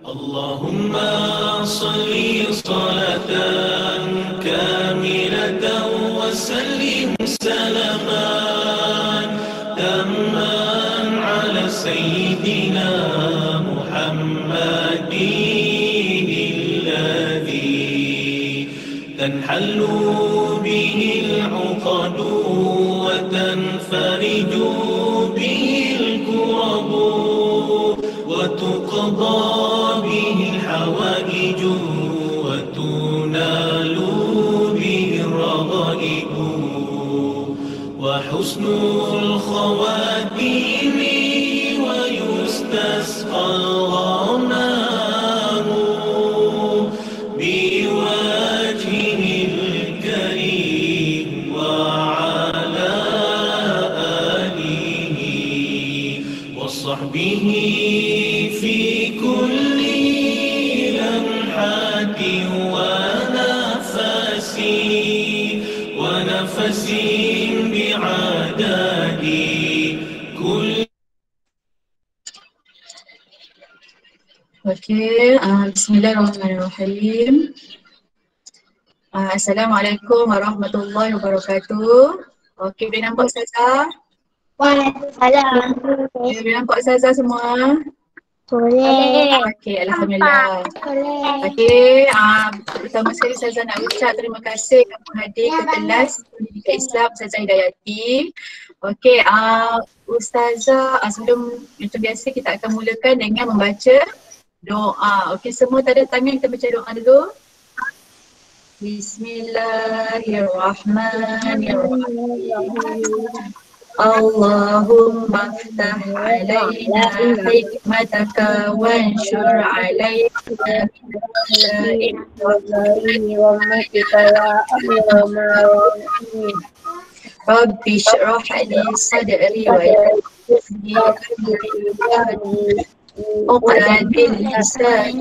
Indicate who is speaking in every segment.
Speaker 1: اللهم صل صلاة كاملة وسلم سلاما تاما على سيدنا محمد الذي تنحل به العقد وتنفرج به الكرب وتقضى به الحوائج وتنال به الرغائب وحسن الخواتيم ويستسقى الغمام بوجهه الكريم وعلى آله وصحبه في كل لمحة ونفس بعدد كل.
Speaker 2: Bismillahirrahmanirrahim. Assalamualaikum warahmatullahi wabarakatuh. Okey, boleh nampak Ustazah?
Speaker 3: Waalaikumsalam.
Speaker 2: Boleh nampak Ustazah semua?
Speaker 3: Boleh.
Speaker 2: Okey, Alhamdulillah.
Speaker 3: Boleh.
Speaker 2: Okey, pertama sekali Ustazah nak ucap terima kasih kerana hadir ke kelas Pendidikan Islam Ustazah Hidayati. Okey, Ustazah, sebelum macam biasa kita akan mulakan dengan membaca doa. Okey, semua tanda tangan, kita baca doa dulu. Bismillahirrahmanirrahim. Allahumma ftah alaina hikmataka wanshur alaina Rabbi shrah li sadri wa yassir li amri عقدة اللسان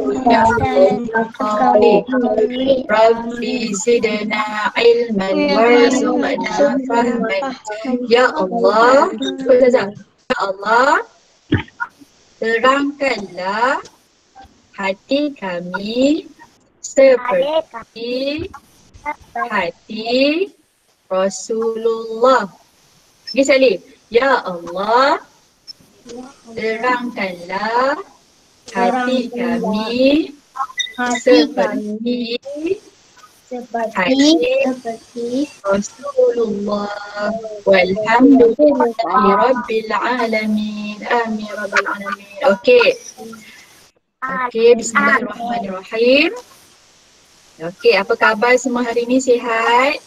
Speaker 2: يفقهوا قولي ربي زدنا علما وارزقنا فهما Ya Allah, Ya Allah, terangkanlah hati kami seperti hati Rasulullah. Pergi Salim. Ya Allah, terangkanlah hati kami seperti hati Rasulullah. Walhamdulillahi Rabbil Alamin. Amin Rabbil Alamin. Okey. Okey, bismillahirrahmanirrahim. Okey, apa khabar semua hari ni, sihat?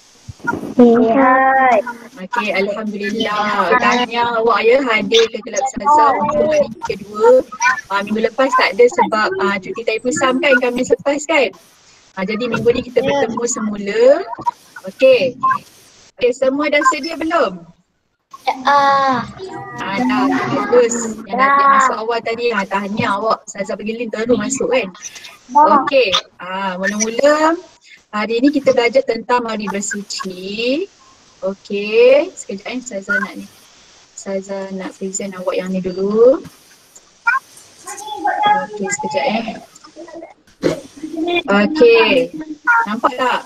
Speaker 3: Sihat.
Speaker 2: Okey, Alhamdulillah. Tahniah awak ya hadir ke Kelab Ustazah untuk hari kedua. Minggu lepas tak ada sebab cuti taipusam kan kami lepas kan. Jadi minggu ni kita bertemu semula. Okey. Okey, semua dah sedia belum? Dah, bagus. Yang dah masuk awal tadi, tahniah awak. Ustazah pergi link terus masuk kan. Okey, mula-mula hari ni kita belajar tentang mari bersuci. Okey, sekejap Ustazah nak ni. Ustazah nak present awak yang ni dulu. Okey, sekejap Okey, nampak tak?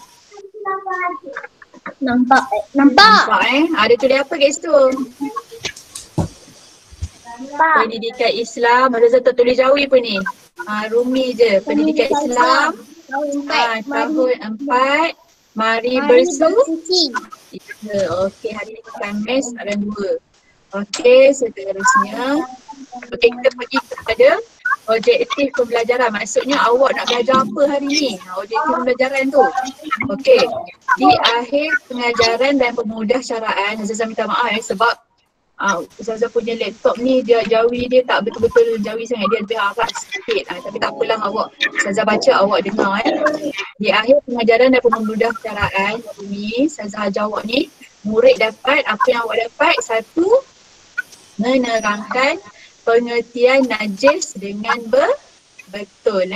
Speaker 3: Nampak.
Speaker 2: Nampak ada tulis apa kat situ? Pendidikan Islam. Ustazah tak tulis jauh apa ni? Rumi je. Pendidikan Islam tahun 4. Mari bersuci. Okey, hari ni Khamis ada 2. Okey, seterusnya. Okey, kita pergi kepada objektif pembelajaran. Maksudnya awak nak belajar apa hari ni? Objektif pembelajaran tu. Okey, di akhir pengajaran dan pemudah syaraan, Ustazah minta maaf sebab Ustazah punya laptop ni dia jawi dia tak betul-betul jawi sangat, dia lebih harap sikit. Tapi tak apalah awak, Ustazah baca awak dengar Di akhir pengajaran dan pemudah syaraan ni, Ustazah ajar awak ni, murid dapat apa yang awak dapat. Satu, menerangkan pengertian najis dengan betul.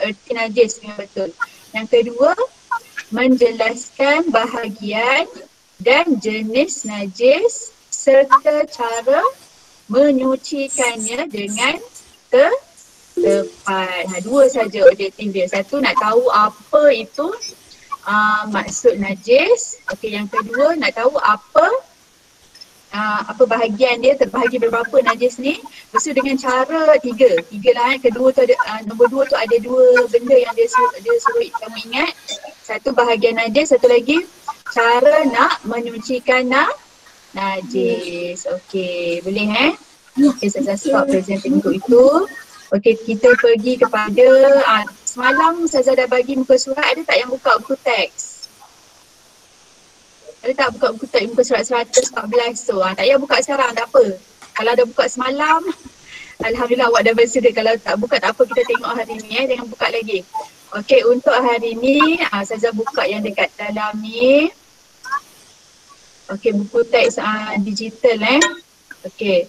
Speaker 2: Erti najis dengan betul. Yang kedua, menjelaskan bahagian dan jenis najis serta cara menyucikannya dengan tepat. Dua saja objektif dia. Satu, nak tahu apa itu maksud najis. Okey, yang kedua nak tahu apa bahagian dia, terbahagi berapa najis ni. Lepas tu dengan cara tiga lah. Kedua tu ada, nombor dua tu ada dua benda yang dia suruh kamu ingat. Satu bahagian najis, satu lagi cara nak menyucikan najis. Okey, boleh Okay, saya stop presenting untuk itu. Okey, kita pergi kepada semalam Ustazah dah bagi muka surat. Ada tak yang buka buku teks? Ada tak buka buku teks muka surat 114 tu? Tak payah buka sekarang, tak apa. Kalau dah buka semalam, alhamdulillah awak dah bersedia. Kalau tak buka tak apa, kita tengok hari ni jangan buka lagi. Okey, untuk hari ni Ustazah buka yang dekat dalam ni. Okey, buku teks digital Okey.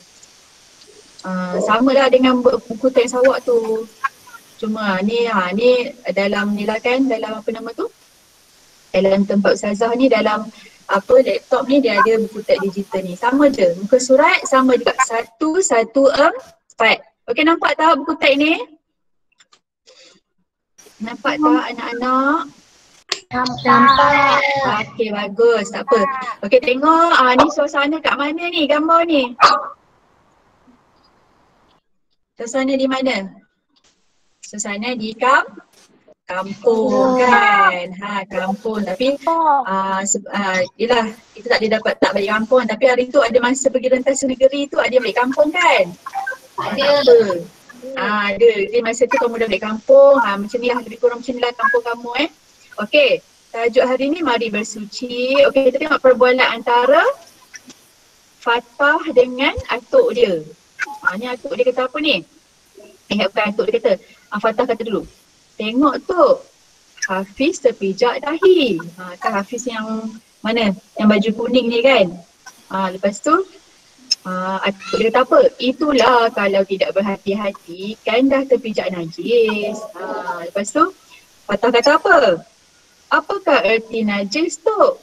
Speaker 2: Sama lah dengan buku teks awak tu. Cuma ni dalam ni lah kan, dalam apa nama tu? Dalam tempat Ustazah ni, dalam laptop ni dia ada buku teks digital ni. Sama je, muka surat sama juga 114. Okey, nampak tak buku teks ni? Nampak tak anak-anak?
Speaker 3: Nampak.
Speaker 2: Okey, bagus, tak apa. Okey, tengok ni suasana kat mana ni, gambar ni? Suasana di mana? Suasana di kampung kan? Kampung. Tapi yelah, kita tak dapat tak balik kampung. Tapi hari tu ada masa pergi rentas negeri tu, ada balik kampung kan? Ada. Ada. Jadi masa tu kamu dah balik kampung. Macam ni lah, lebih kurang macam ni lah kampung kamu Okey, tajuk hari ni mari bersuci. Okey, kita tengok perbualan antara Fatah dengan atuk dia. Ni atuk dia kata apa ni? Bukan atuk dia kata. Fatah kata dulu. Tengok tu, Hafiz terpijak dahi. Kan Hafiz yang mana? Yang baju kuning ni kan? Lepas tu, atuk dia kata apa? Itulah kalau tidak berhati-hati kan dah terpijak najis. Lepas tu, Fatah kata apa? Apakah erti najis tu?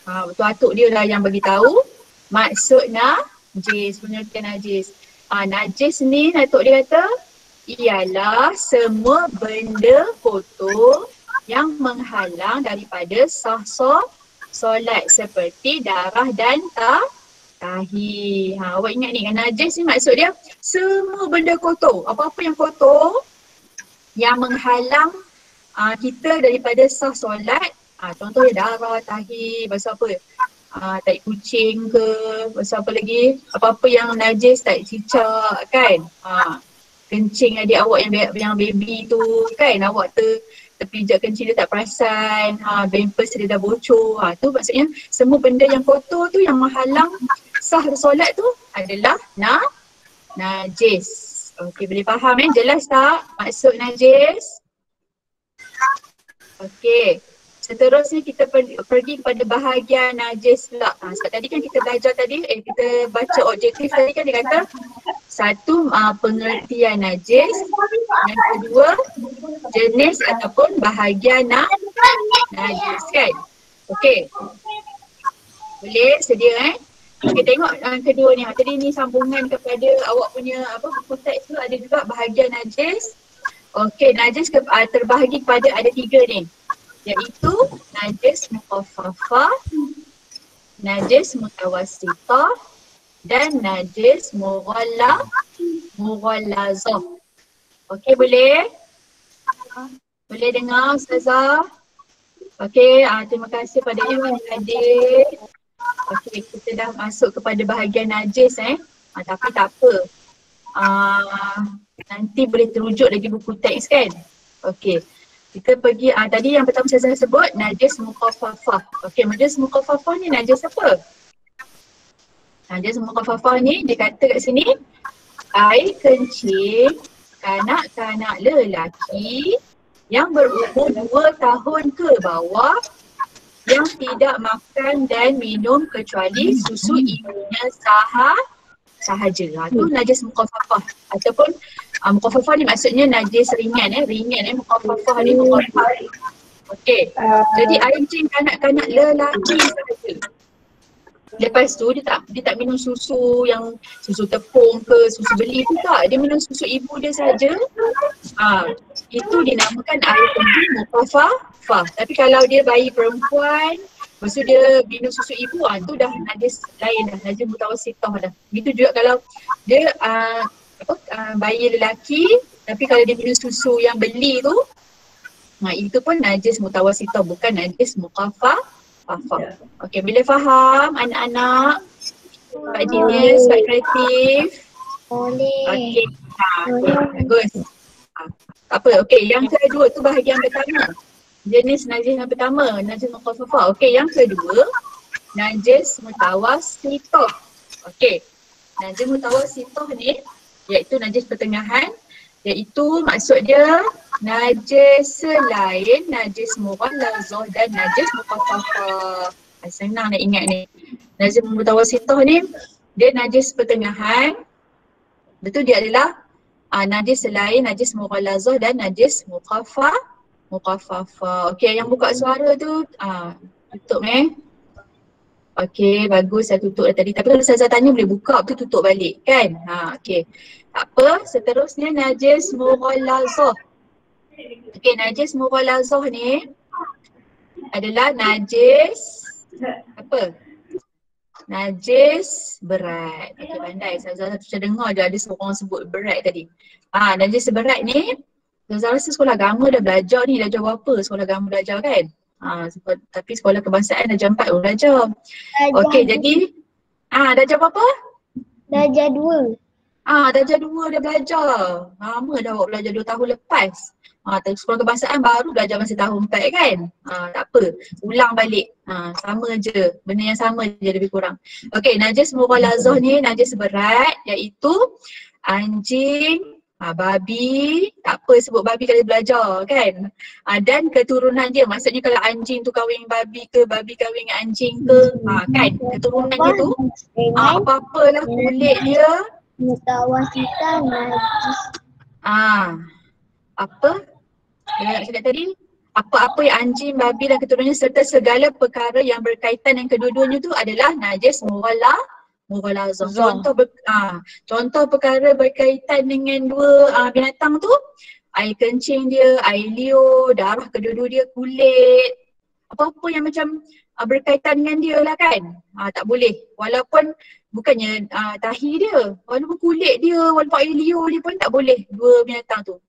Speaker 2: Betul atuk dia lah yang bagi tahu maksud najis, pengertian najis. Najis ni atuk dia kata ialah semua benda kotor yang menghalang daripada sah-sah solat seperti darah dan tahi. Awak ingat ni kan, najis ni maksud dia semua benda kotor. Apa-apa yang kotor yang menghalang kita daripada sah solat. Contohnya darah, tahi, pasal apa? Tai kucing ke, pasal apa lagi? Apa-apa yang najis, tai cicak kan? Kencing adik awak yang baby tu kan, awak terpijak kencing dia tak perasan, pampers dia dah bocor. Tu maksudnya semua benda yang kotor tu yang menghalang sah solat tu adalah najis. Okey, boleh faham jelas tak maksud najis? Okey. Seterusnya kita pergi kepada bahagian najis pula. Sebab tadi kan kita belajar tadi, kita baca objektif tadi kan dia kata satu, pengertian najis. Yang kedua, jenis ataupun bahagian najis kan. Okey. Boleh sedia Okey, tengok kedua ni. Tadi ni sambungan kepada awak punya buku teks tu, ada juga bahagian najis. Okey, najis terbahagi kepada ada 3 ni. Iaitu najis mukhaffafah, najis mutawassithah dan najis mughallazah. Okey, boleh? Boleh dengar Ustazah? Okey, terima kasih pada yang hadir. Okey, kita dah masuk kepada bahagian najis tapi tak apa. Nanti boleh terujuk lagi buku teks kan? Okey. Kita pergi, tadi yang pertama saya sebut najis mukhaffafah. Okey, najis mukhaffafah ni najis apa? Najis mukhaffafah ni dia kata kat sini, air kencing kanak-kanak lelaki yang berumur 2 tahun ke bawah yang tidak makan dan minum kecuali susu ibunya sahaja. Tu najis mukhaffafah ataupun mukhaffafah ni maksudnya najis ringan ringan mukhaffafah ni mukhaffafah Okey. Jadi anjing kanak-kanak lelaki saja. Lepas tu dia tak minum susu yang susu tepung ke susu beli tu tak. Dia minum susu ibu dia saja. Itu dinamakan air kencing mukafafah. Tapi kalau dia bayi perempuan, lepas tu dia minum susu ibu, tu dah najis lain dah, najis mutawassithah dah. Begitu juga kalau dia bayi lelaki, tapi kalau dia minum susu yang beli tu, itu pun najis mutawassithah, bukan najis mukafafah. Okey, bila faham anak-anak? Pak Genius, Pak Kreatif.
Speaker 3: Boleh.
Speaker 2: Okey, bagus. Tak apa, okey, yang kedua tu bahagian pertama. Jenis najis yang pertama, najis mukafafah. Okey, yang kedua, najis mutawassithah. Okey, najis mutawassithah ni iaitu najis pertengahan, iaitu maksud dia najis selain najis mughallazah dan najis mukafafah. Senang nak ingat ni. Najis mutawassithah ni dia najis pertengahan. Betul, dia adalah najis selain najis mughallazah dan najis mukafafah. Okey, yang buka suara tu tutup okey, bagus, saya tutup dah tadi. Tapi kalau saya tanya boleh buka, tu tutup balik kan? Okey. Tak apa, seterusnya najis mughallazah. Okey, najis mughallazah ni adalah najis apa? Najis berat. Okey, pandai. Saya dengar je ada seorang sebut berat tadi. Najis berat ni, saya rasa sekolah agama dah belajar ni, dah berapa sekolah agama belajar kan? Tapi sekolah kebangsaan darjah 4 pun belajar. Okey, jadi darjah berapa?
Speaker 3: Darjah 2.
Speaker 2: Darjah 2 dah belajar. Lama dah awak belajar 2 tahun lepas. Sekolah kebangsaan baru belajar masa tahun 4 kan? Tak apa, ulang balik. Sama je, benda yang sama je lebih kurang. Okey, najis mughallazah ni najis berat, iaitu anjing, babi, tak apa sebut babi kalau belajar kan? Dan keturunan dia, maksudnya kalau anjing tu kahwin babi ke, babi kahwin dengan anjing ke, kan? Keturunan dia tu, apa-apalah kulit dia,
Speaker 3: mutawassithah najis.
Speaker 2: Apa? Yang nak cakap tadi? Apa-apa yang anjing, babi dan keturunannya serta segala perkara yang berkaitan dengan kedua-duanya tu adalah najis mughallazah. Contoh perkara berkaitan dengan dua binatang tu, air kencing dia, air liur, darah kedua-dua dia, kulit, apa-apa yang macam berkaitan dengan dia lah kan. Tak boleh. Walaupun bukannya tahi dia, walaupun kulit dia, walaupun air liur dia pun tak boleh dua binatang tu.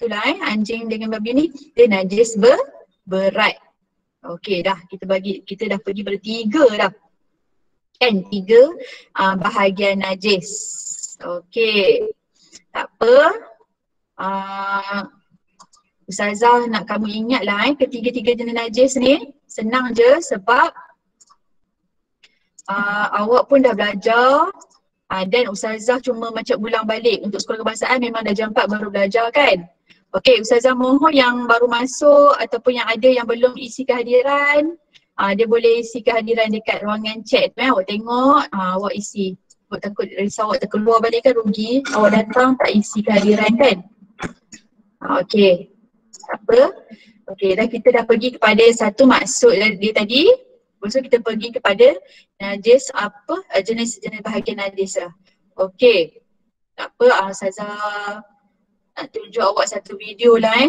Speaker 2: Itulah anjing dengan babi ni dia najis berat. Okey dah, kita dah pergi pada 3 dah. Kan 3 bahagian najis. Okey. Tak apa. Ustazah nak kamu ingatlah ketiga-tiga jenis najis ni senang je sebab awak pun dah belajar dan Ustazah cuma macam ulang balik. Untuk sekolah kebangsaan memang darjah 4 baru belajar kan. Okey, Ustazah mohon yang baru masuk ataupun yang ada yang belum isi kehadiran, dia boleh isi kehadiran dekat ruangan chat tu awak tengok, awak isi. Awak takut risau awak terkeluar balik kan rugi, awak datang tak isi kehadiran kan. Okey, tak apa. Okey, kita dah pergi kepada satu maksud dia tadi. Lepas tu kita pergi kepada najis jenis-jenis bahagian najis lah. Okey, tak apa, Ustazah nak tunjuk awak satu video lah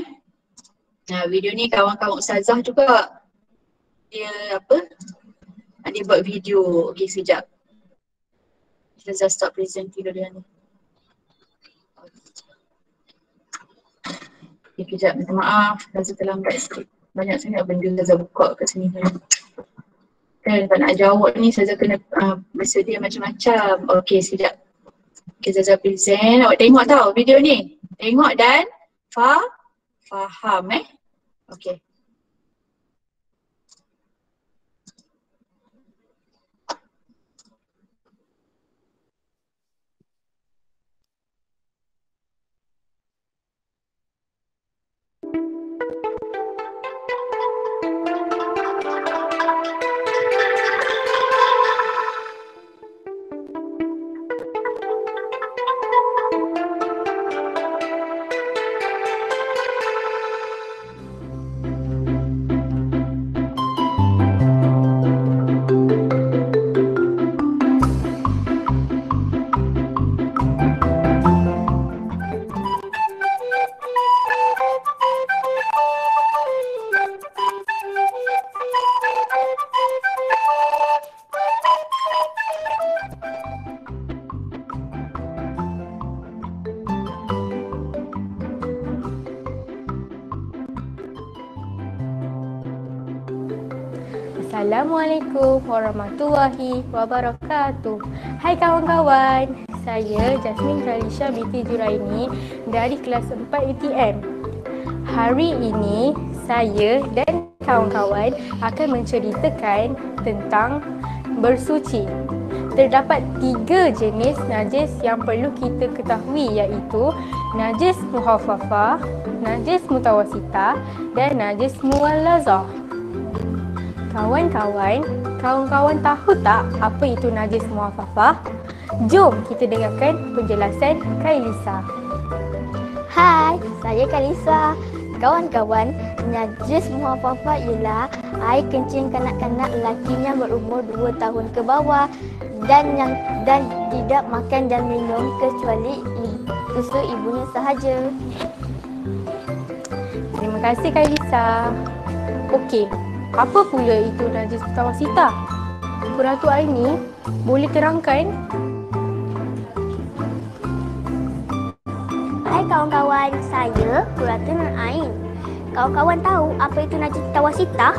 Speaker 2: video ni kawan-kawan Ustazah juga dia dia buat video. Okey, sekejap. Ustazah stop presenting dulu ni. Okay, kejap, minta maaf, Ustazah terlambat sikit. Banyak sangat benda Ustazah buka kat sini kan, tak nak jawab ni Ustazah kena bersedia macam-macam. Okey, sekejap. Okay, Ustazah present, awak tengok tau video ni. Tengok dan faham okey.
Speaker 4: Assalamualaikum warahmatullahi wabarakatuh. Hai kawan-kawan, saya Jasmine Khalisha binti Juraini dari kelas 4 UTM. Hari ini saya dan kawan-kawan akan menceritakan tentang bersuci. Terdapat 3 jenis najis yang perlu kita ketahui, iaitu najis muhafafah, najis mutawasitah dan najis muwallazah. Kawan-kawan tahu tak apa itu najis muhafafah? Jom kita dengarkan penjelasan Kailisa.
Speaker 5: Hai, saya Kalisa. Kawan-kawan, najis muhafafah ialah air kencing kanak-kanak lelaki yang berumur 2 tahun ke bawah dan tidak makan dan minum kecuali susu ibunya sahaja.
Speaker 4: Terima kasih Kailisa. Okey, apa pula itu najis mutawasitah? Kuratul Aini boleh terangkan?
Speaker 5: Hai kawan-kawan, saya Kuratul Ain. Kawan-kawan tahu apa itu najis mutawasitah?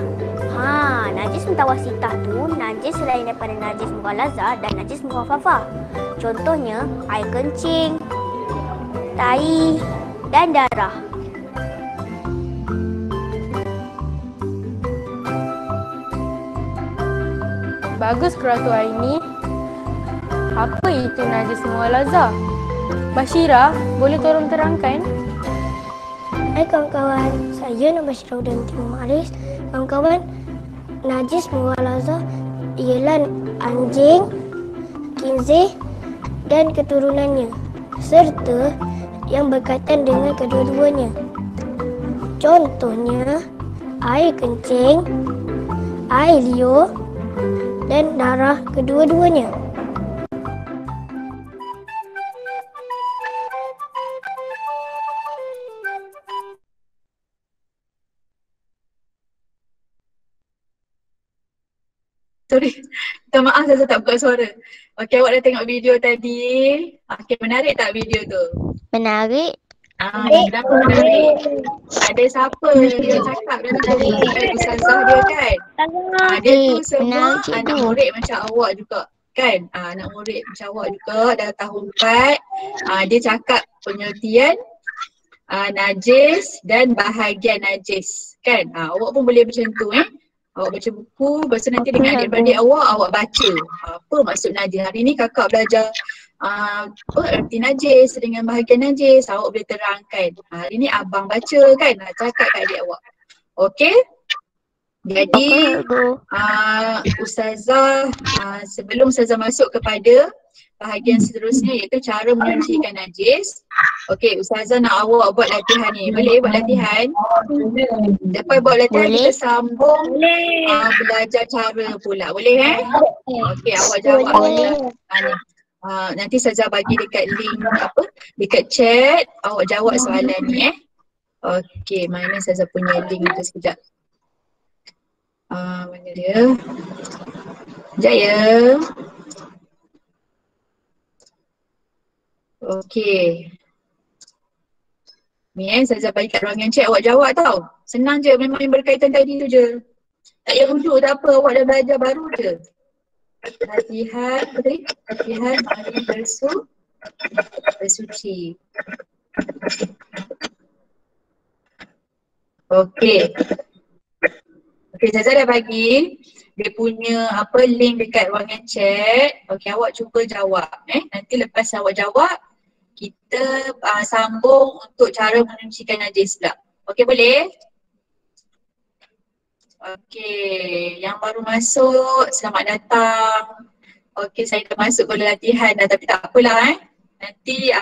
Speaker 5: Najis mutawasitah tu najis selain daripada najis muwallazah dan najis muhafafah. Contohnya air kencing, tai dan darah.
Speaker 4: Bagus Kuratul Aini. Apa itu najis muwallazah? Bashira, boleh tolong terangkan?
Speaker 6: Hai kawan-kawan, saya nama Bashira Udan Timur Maris. Kawan-kawan, najis muwallazah ialah anjing, khinzir dan keturunannya serta yang berkaitan dengan kedua-duanya. Contohnya air kencing, air liur dan darah kedua-duanya.
Speaker 2: Sorry, minta maaf saya tak buka suara. Okey, awak dah tengok video tadi. Okey, menarik tak video tu?
Speaker 5: Menarik.
Speaker 2: Kenapa menarik? Ada siapa yang cakap dalam tadi? Ustazah dia kan? Dia tu semua anak murid macam awak juga kan? Anak murid macam awak juga dah tahun 4. Dia cakap pengertian najis dan bahagian najis kan? Awak pun boleh macam tu Awak baca buku, lepas tu nanti dengan adik-beradik awak baca apa maksud najis. Hari ni kakak belajar apa erti najis dengan bahagian najis, awak boleh terangkan. Hari ni abang baca kan, cakap kat adik awak. Okey? Jadi Ustazah, sebelum Ustazah masuk kepada bahagian seterusnya iaitu cara menyucikan najis. Okey, Ustazah nak awak buat latihan ni. Boleh buat latihan? Lepas buat latihan kita sambung belajar cara pula. Boleh Okey, awak jawab. Nanti Ustazah bagi dekat link dekat chat, awak jawab soalan ni Okey, mana Ustazah punya link tu sekejap. Mana dia? Sekejap ya. Okey. Ni Ustazah bagi kat ruangan chat, awak jawab tau. Senang je, memang yang berkaitan tadi tu je. Tak payah rujuk tak apa, awak dah belajar baru je. Latihan, latihan mari bersuci. Okey. Okey, Ustazah dah bagi dia punya link dekat ruangan chat. Okey, awak cuba jawab Nanti lepas awak jawab, kita sambung untuk cara menyucikan najis pula. Okey, boleh? Okey, yang baru masuk, selamat datang. Okey, saya dah masuk pada latihan dah, tapi tak apalah Nanti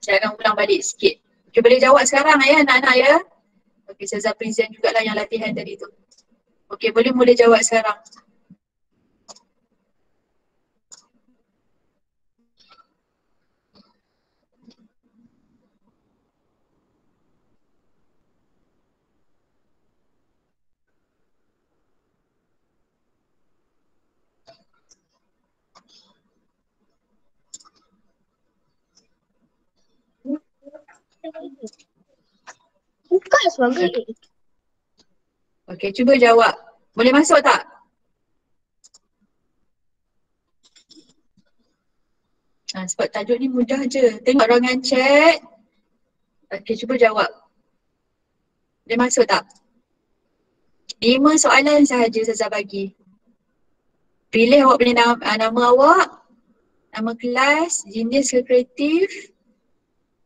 Speaker 2: saya akan ulang balik sikit. Okey, boleh jawab sekarang anak-anak ya? Okey, saya present jugalah yang latihan tadi tu. Okey, boleh jawab sekarang.
Speaker 6: Buka sebagai
Speaker 2: Okey, cuba jawab. Boleh masuk tak? Sebab tajuk ni mudah je. Tengok ruangan chat. Okey, cuba jawab. Dia masuk tak? 5 soalan sahaja Ustazah bagi. Pilih awak punya nama awak, nama kelas, jenis ke kreatif.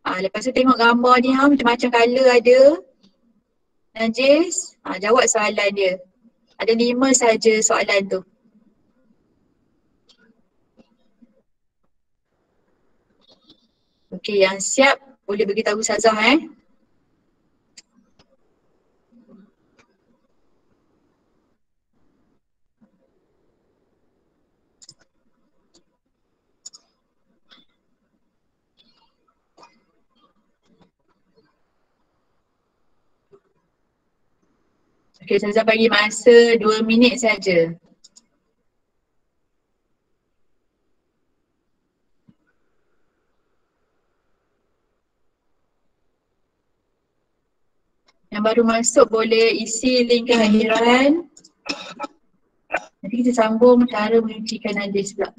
Speaker 2: Lepas tu tengok gambar ni macam-macam colour ada. Najis, jawab soalan dia. Ada 5 sahaja soalan tu. Okey, yang siap boleh beritahu Ustazah Okey, Ustazah bagi masa 2 minit saja. Yang baru masuk boleh isi link kehadiran. Nanti kita sambung cara menyucikan najis pula.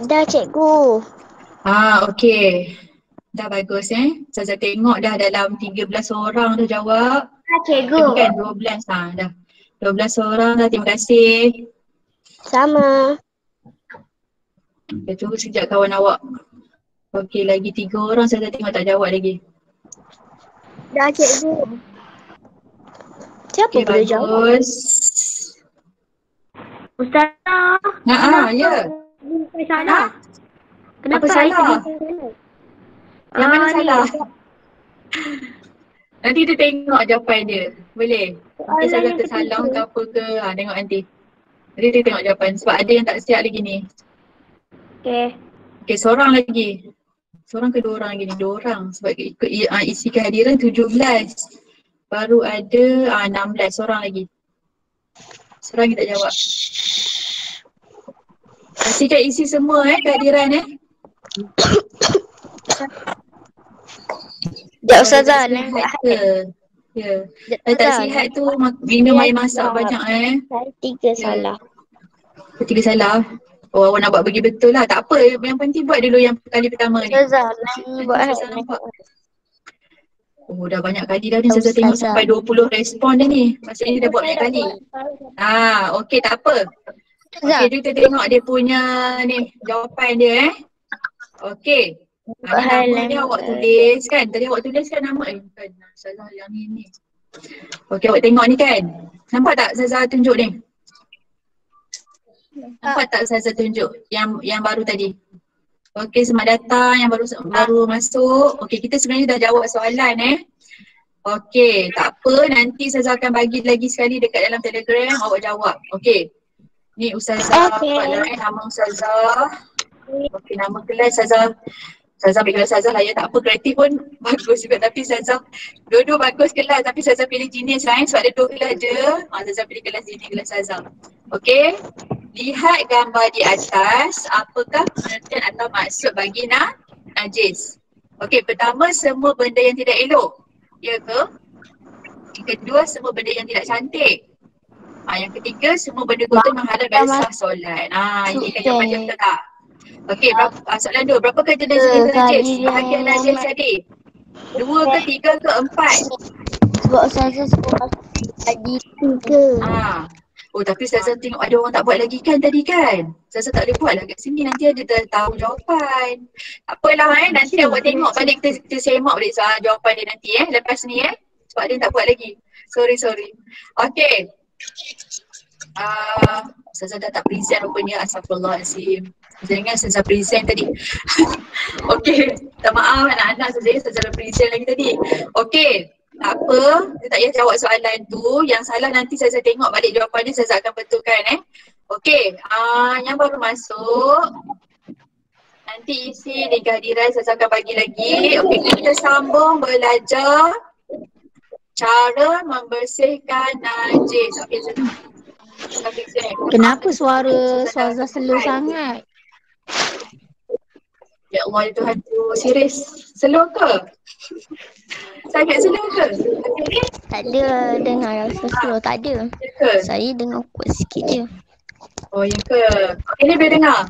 Speaker 3: Dah cikgu.
Speaker 2: Okey. Dah bagus Ustazah tengok dah dalam 13 orang dah jawab.
Speaker 3: Dah cikgu.
Speaker 2: Kan 12 dah. 12 orang dah, terima kasih.
Speaker 3: Sama.
Speaker 2: Kita tunggu sekejap kawan awak. Okey, lagi 3 orang Ustazah tengok tak jawab lagi.
Speaker 3: Dah cikgu. Siapa
Speaker 2: Okey,
Speaker 3: boleh jawab?
Speaker 2: bagus.
Speaker 5: Ustazah.
Speaker 2: Ya.
Speaker 5: Kenapa salah?
Speaker 2: Apa salah? Yang mana salah? Nanti kita tengok jawapan dia. Boleh? Mungkin Ustazah tersalah ke apa ke. Tengok nanti. Nanti kita tengok jawapan. Sebab ada yang tak siap lagi ni. Okey, seorang lagi. Seorang ke 2 orang lagi ni? 2 orang. Sebab ikut isi kehadiran 17. Baru ada 16. Seorang lagi. Seorang lagi tak jawab. Pastikan isi semua kehadiran
Speaker 3: Sekejap Ustazah.
Speaker 2: Ya. Tak sihat tu minum air masak banyak
Speaker 3: Saya 3 salah.
Speaker 2: 3 salah. Awak nak buat bagi betul lah. Tak apa. Yang penting buat dulu yang kali pertama ni.
Speaker 3: Ustazah, lagi buat
Speaker 2: Dah banyak kali dah ni. Saya tengok sampai 20 respon dah ni. Maksudnya dia dah buat banyak kali. Okey, tak apa. Okey, kita tengok dia punya ni jawapan dia Okey. Nama dia awak tulis kan? Tadi awak tulis kan nama bukan. Salah yang ni. Okey, awak tengok ni kan? Nampak tak Ustazah tunjuk ni? Nampak tak Ustazah tunjuk yang baru tadi? Okey, selamat datang yang baru masuk. Okey, kita sebenarnya dah jawab soalan Okey, tak apa, nanti Ustazah akan bagi lagi sekali dekat dalam Telegram, awak jawab. Okey. Ni Ustazah, nama Ustazah. Okey, nama kelas Ustazah. Ustazah ambil kelas Ustazah lah ya, tak apa, kreatif pun bagus juga tapi Ustazah dua-dua bagus kelas tapi Ustazah pilih jenis lain sebab ada 2 kelas je. Ustazah pilih kelas jenis kelas Ustazah. Okey, lihat gambar di atas, apakah pengertian atau maksud bagi najis? Okey, pertama semua benda yang tidak elok, ya ke? Yang kedua semua benda yang tidak cantik. Yang ketiga, semua benda kotor menghalang dari sah solat. Ini kan jawapan betul tak? Okey, soalan 2. Berapa kata najis? Bahagian najis tadi? 2 ke 3 ke 4?
Speaker 3: Sebab Ustazah sebab tadi 3.
Speaker 2: Tapi Ustazah tengok ada orang tak buat lagi kan tadi kan? Ustazah tak boleh buat lah kat sini, nanti ada tahu jawapan. Tak apalah nanti awak tengok balik, kita semak balik soal jawapan dia nanti lepas ni sebab dia tak buat lagi. Sorry. Okey. Ustazah dah tak present rupanya, astagfirullahaladzim. Jangan Ustazah present tadi. Okey, minta maaf anak-anak, Ustazah dah present lagi tadi. Okey, tak apa, kita tak payah jawab soalan tu. Yang salah nanti saya tengok balik jawapannya, saya akan betulkan Okey, yang baru masuk, nanti isi di kehadiran saya akan bagi lagi. Okey, kita sambung belajar cara membersihkan najis. Okey,
Speaker 3: Kenapa suara Ustazah slow sangat?
Speaker 2: Ya Allah, ya Tuhan tu, serius slow ke? Sangat slow ke?
Speaker 3: Tak ada dengar rasa slow, tak ada.
Speaker 2: Ya ke?
Speaker 3: Saya dengar kuat sikit je.
Speaker 2: Oh ya ke? Okey, ni boleh dengar?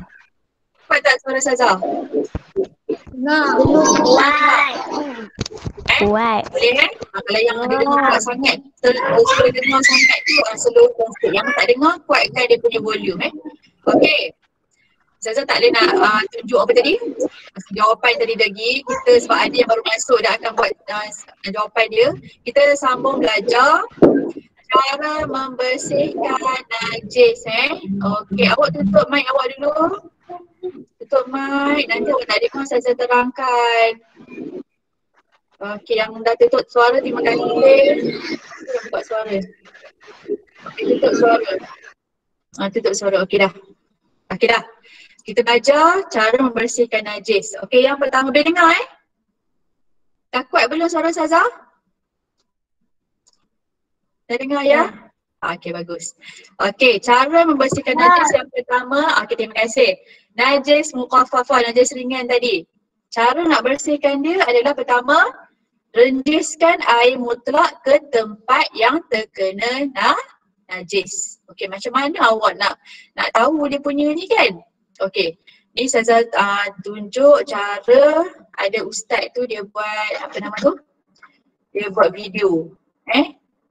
Speaker 2: Kuat tak suara Ustazah?
Speaker 3: Kuat.
Speaker 2: Boleh kalau yang ada dengar kuat sangat, suara dengar sangat tu slow sikit. Yang tak dengar, kuatkan dia punya volume Okey. Ustazah tak boleh nak tunjuk apa tadi? Jawapan tadi lagi. Kita sebab ada yang baru masuk dah akan buat jawapan dia. Kita sambung belajar cara membersihkan najis Okey, awak tutup mic awak dulu. Tutup mic, nanti awak tak dengar saya terangkan. Okey, yang dah tutup suara terima kasih. Buka suara. Okey, tutup suara. Tutup suara. Okey dah. Okey dah. Kita belajar cara membersihkan najis. Okey, yang pertama boleh dengar Dah kuat belum suara Ustazah? Dah dengar ya? Okey, bagus. Okey, cara membersihkan najis yang pertama. Okey, terima kasih. Najis muqaffafah, najis ringan tadi. Cara nak bersihkan dia adalah pertama, rendiskan air mutlak ke tempat yang terkena najis. Okey, macam mana awak nak tahu dia punya ni kan? Okey, ni saya tunjuk cara ada ustaz tu dia buat apa nama tu? Dia buat video.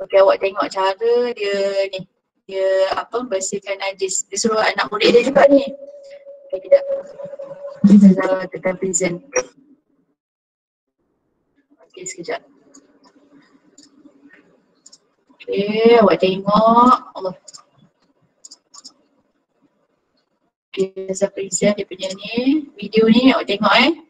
Speaker 2: Okey, awak tengok cara dia ni. Dia bersihkan najis. Dia suruh anak murid dia juga ni. Okey, tidak. Saya tekan present. Okey, sekejap. Okey, awak tengok. Allah. Okey, saya present dia punya ni. Video ni awak tengok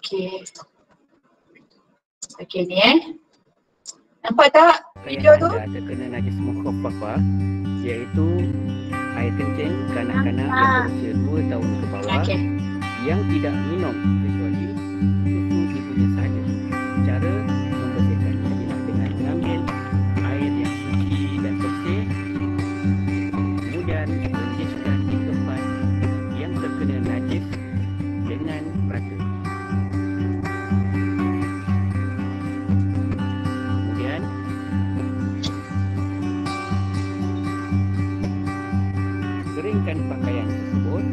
Speaker 2: Okey. Okey ni Nampak tak video tu?
Speaker 7: Ada kena najis muqaffafah, iaitu air kencing kanak-kanak yang berusia 2 tahun ke bawah yang tidak minum kecuali susu ibunya sahaja. Cara membersihkannya ialah dengan mengambil air yang suci dan bersih, kemudian rendiskan di tempat yang terkena najis dengan rata. Kemudian keringkan pakaian tersebut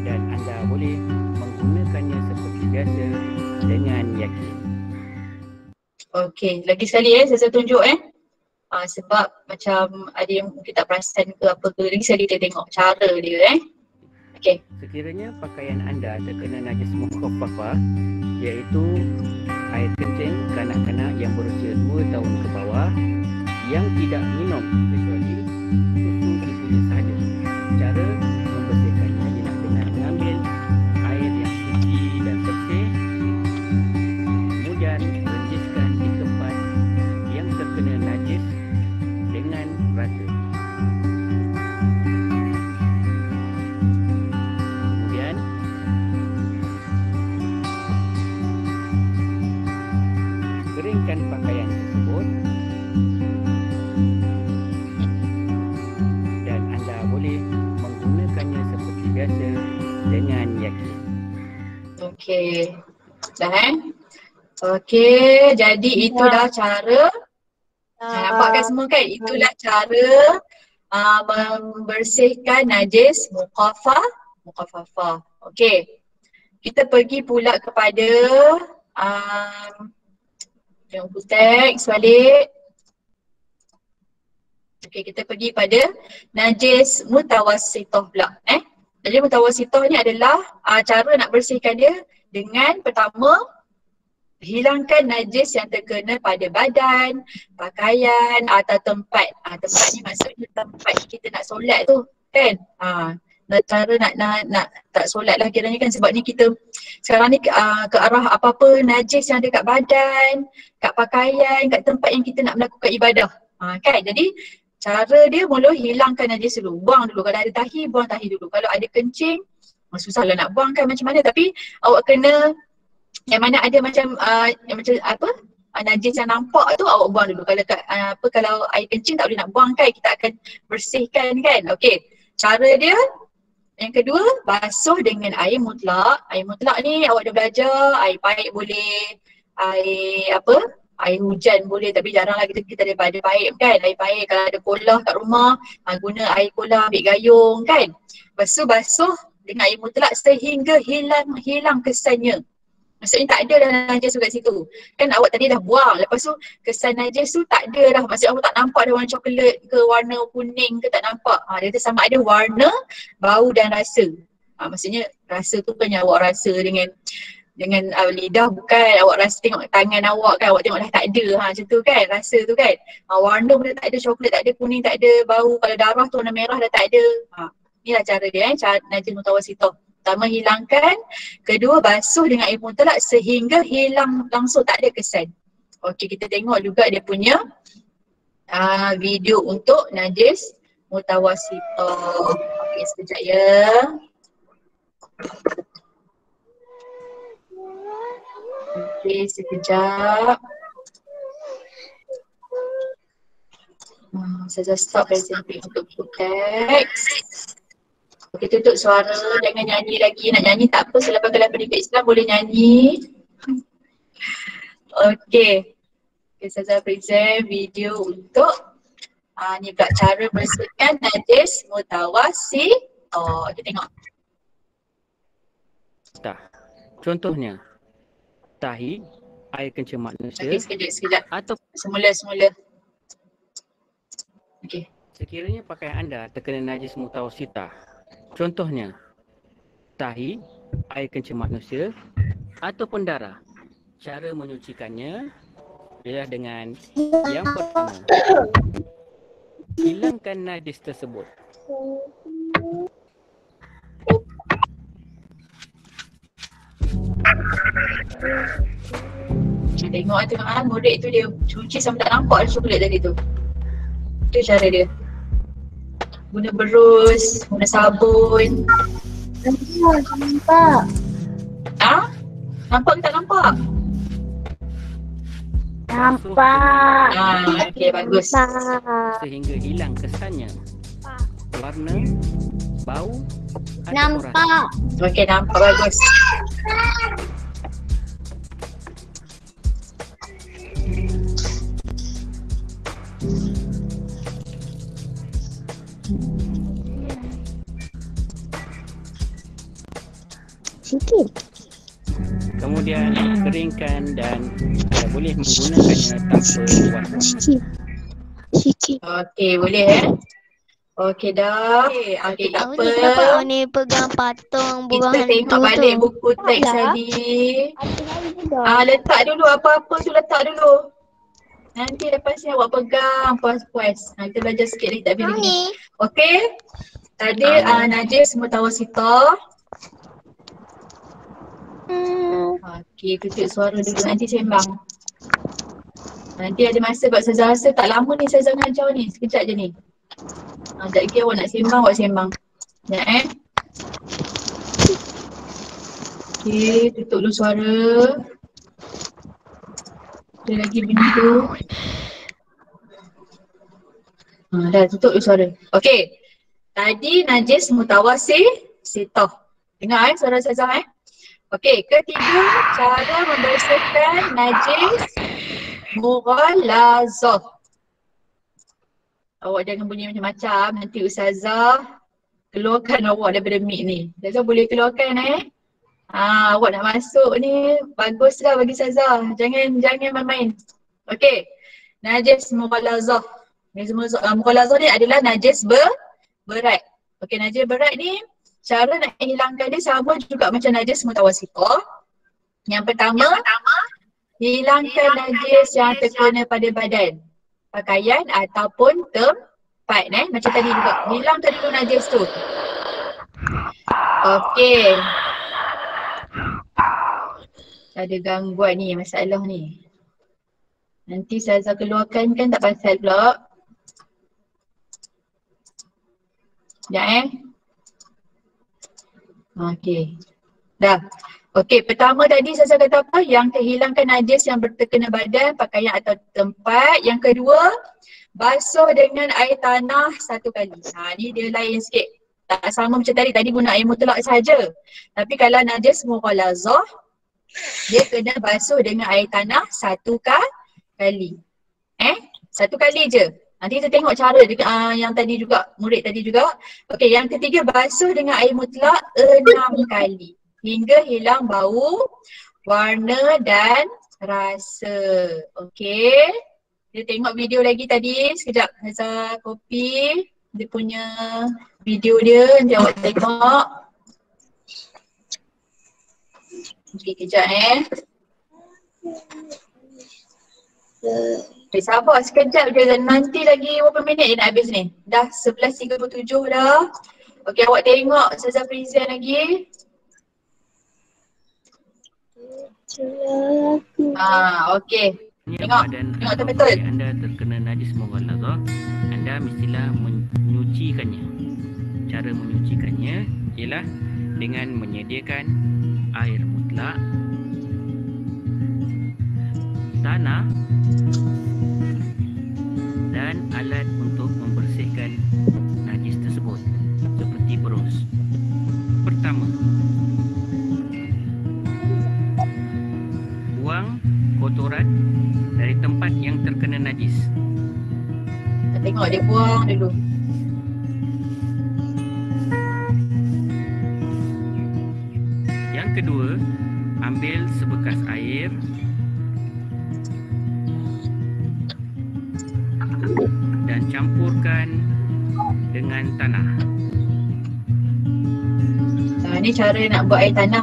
Speaker 7: dan anda boleh menggunakannya seperti biasa dengan yakin.
Speaker 2: Okey, lagi sekali saya tunjuk sebab macam ada yang mungkin tak perasan ke apa ke, lagi sekali kita tengok cara dia Okey.
Speaker 7: Sekiranya pakaian anda terkena najis muqaffafah, iaitu air kencing kanak-kanak yang berusia 2 tahun ke bawah yang tidak minum kecuali susu ibunya sahaja. Cara membersihkannya ialah dengan mengambil air yang suci dan bersih, kemudian rendiskan di tempat yang terkena najis dengan rata. Kemudian keringkan pakaian tersebut dan anda boleh menggunakannya seperti biasa dengan yakin.
Speaker 2: Okey. Dah Okey, jadi itulah cara nampak kan semua kan? Itulah cara membersihkan najis muqaffafah. Okey. Kita pergi pula kepada yang teks balik. Okey, kita pergi pada najis mutawassithah pula Najis mutawasithah ni adalah cara nak bersihkan dia dengan pertama hilangkan najis yang terkena pada badan, pakaian atau tempat. Tempat ni maksudnya tempat kita nak solat tu kan. Cara nak tak solat lah kiranya kan, sebab ni kita sekarang ni ke arah apa-apa najis yang ada kat badan, kat pakaian, kat tempat yang kita nak melakukan ibadah. Kan, jadi cara dia mula hilangkan najis dulu, buang dulu. Kalau ada tahi, buang tahi dulu. Kalau ada kencing, susahlah nak buang kan macam mana, tapi awak kena yang mana ada macam najis yang nampak tu awak buang dulu. Kalau air kencing tak boleh nak buang kan, kita akan bersihkan kan. Okey, cara dia yang kedua, basuh dengan air mutlak. Air mutlak ni awak dah belajar, air paip boleh, air hujan boleh, tapi jarang lah kita daripada paip kan. Air paip, kalau ada kolah kat rumah, guna air kolah, ambil gayung kan. Basuh dengan air mutlak sehingga hilang kesannya. Maksudnya tak ada dah najis kat situ. Kan awak tadi dah buang, lepas tu kesan najis tu tak ada dah. Maksudnya awak tak nampak ada warna coklat ke warna kuning ke, tak nampak. Dia sama ada warna, bau dan rasa. Maksudnya rasa tu kan yang awak rasa dengan lidah, bukan awak rasa tengok tangan awak kan, awak tengok dah tak ada macam tu kan, rasa tu kan. Warna pun dah tak ada, coklat tak ada, kuning tak ada, bau, kalau darah tu warna merah dah tak ada. Inilah cara dia cara najis mutawasithah. Pertama hilangkan, kedua basuh dengan air mutlak sehingga hilang langsung, tak ada kesan. Okey, kita tengok juga dia punya video untuk najis mutawasithah. Okey, sekejap ya. Okey, sekejap. Saya stop presentation untuk teks. Okey, tutup suara, jangan nyanyi lagi. Nak nyanyi tak apa, selepas kelas pendidikan Islam boleh nyanyi. Okey. Saya present video untuk ni pula cara bersihkan najis mutawasithah. Kita tengok.
Speaker 7: Contohnya, tahi, air kencing manusia.
Speaker 2: Okey, sekejap.
Speaker 7: Atau
Speaker 2: Semula. Okey.
Speaker 7: sekiranya pakaian anda terkena najis mutawasithah. Contohnya, tahi, air kencing manusia ataupun darah. Cara menyucikannya ialah dengan yang pertama, hilangkan najis tersebut.
Speaker 2: Tengok murid tu dia cuci sampai tak nampak coklat tadi tu. Itu cara dia. Guna berus, guna sabun.
Speaker 3: Nampak.
Speaker 2: Nampak ke tak nampak?
Speaker 3: Nampak.
Speaker 2: Okey, bagus.
Speaker 7: Sehingga hilang kesannya, warna, bau atau rasa.
Speaker 3: Nampak.
Speaker 2: Okey, nampak, bagus.
Speaker 3: Sikit.
Speaker 7: Kemudian keringkan dan boleh menggunakannya tanpa warna.
Speaker 3: Sikit.
Speaker 2: Okey, boleh Okey dah. Okey, tak apa.
Speaker 5: Kenapa ni pegang patung buang
Speaker 2: Kita tengok balik buku teks tadi. Letak dulu apa-apa tu, letak dulu. Nanti lepas ni awak pegang puas-puas. Kita belajar sikit lagi, tak boleh begini. Okey. Tadi najis mutawasithah. Okey, tutup suara dulu, nanti sembang. Nanti ada masa buat Ustazah rasa tak lama ni Ustazah ngajar ni, sekejap je ni. Sekejap lagi awak nak sembang, awak sembang. Sekejap Okey, tutup dulu suara. Ada lagi bunyi tu. Dah tutup dulu suara. Okey. Tadi najis mutawasithah. Dengar suara Ustazah Okey, ketiga cara membersihkan najis mughallazah. Awak jangan bunyi macam-macam, nanti Ustazah keluarkan awak daripada mic ni. Ustazah boleh keluarkan awak nak masuk ni, baguslah bagi Ustazah. Jangan main-main. Okey, najis mughallazah. Najis mughallazah ni adalah najis berat. Okey, najis berat ni cara nak hilangkan dia sama juga macam najis mutawasithah. Yang pertama, hilangkan najis yang terkena pada badan, pakaian ataupun tempat. Macam tadi juga, hilangkan dulu najis tu. Okey. Ada gangguan ni, masalah ni. Nanti Ustazah keluarkan kan tak pasal pula. Sekejap Okey. Dah. Okey, pertama tadi Ustazah kata apa? Yang terhilangkan najis yang terkena badan, pakaian atau tempat. Yang kedua, basuh dengan air tanah 1 kali. Ni dia lain sikit. Tak sama macam tadi guna air mutlak sahaja. Tapi kalau najis mughalazah, dia kena basuh dengan air tanah 1 kali. 1 kali je. Nanti kita tengok cara yang tadi juga, murid tadi juga. Okey, yang ketiga basuh dengan air mutlak 6 kali. Hingga hilang bau, warna dan rasa. Okey. Kita tengok video lagi tadi. Sekejap, Hazah copy dia punya video dia. Nanti awak tengok. Okey, kejap sabar sekejap je. Nanti lagi berapa minit je nak habis ni? Dah 11.37 dah. Okey, awak tengok Ustazah present lagi. Okey. Tengok tu betul.
Speaker 7: Anda terkena najis mughalazah, anda mestilah menyucikannya. Cara menyucikannya ialah dengan menyediakan air mutlak, tanah dan alat untuk membersihkan najis tersebut seperti berus. Pertama, buang kotoran dari tempat yang terkena najis.
Speaker 2: Tengok dia buang dulu.
Speaker 7: Yang kedua, ambil sebekas air dan campurkan dengan tanah.
Speaker 2: Ni cara nak buat air tanah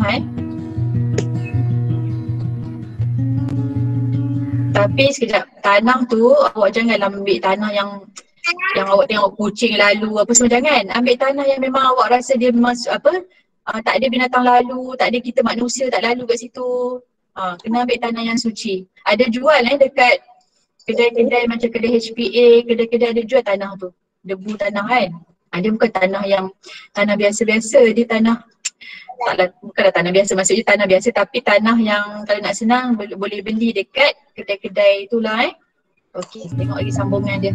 Speaker 2: Tapi sekejap, tanah tu awak janganlah ambil tanah yang awak tengok kucing lalu apa semua, jangan. Ambil tanah yang memang awak rasa dia tak ada binatang lalu, tak ada kita manusia tak lalu kat situ. Kena ambil tanah yang suci. Ada jual dekat kedai-kedai macam kedai HPA, kedai-kedai ada jual tanah tu. Debu tanah Dia bukan tanah biasa-biasa, dia tanah bukanlah tanah biasa, maksudnya tanah biasa tapi tanah yang kalau nak senang boleh beli dekat kedai-kedai itulah Okey, tengok lagi sambungan dia.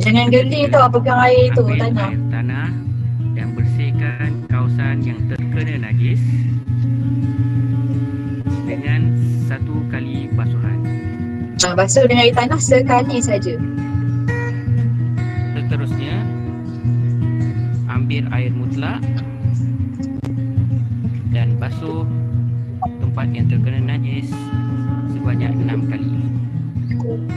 Speaker 2: Jangan geli tau pegang air tu, tanah.
Speaker 7: Air tanah dan bersihkan kawasan yang terkena najis dengan 1 kali basuhan.
Speaker 2: Basuh dengan air tanah sekali saja.
Speaker 7: Seterusnya, ambil air mutlak dan basuh tempat yang terkena najis sebanyak 6 kali. 1, 2,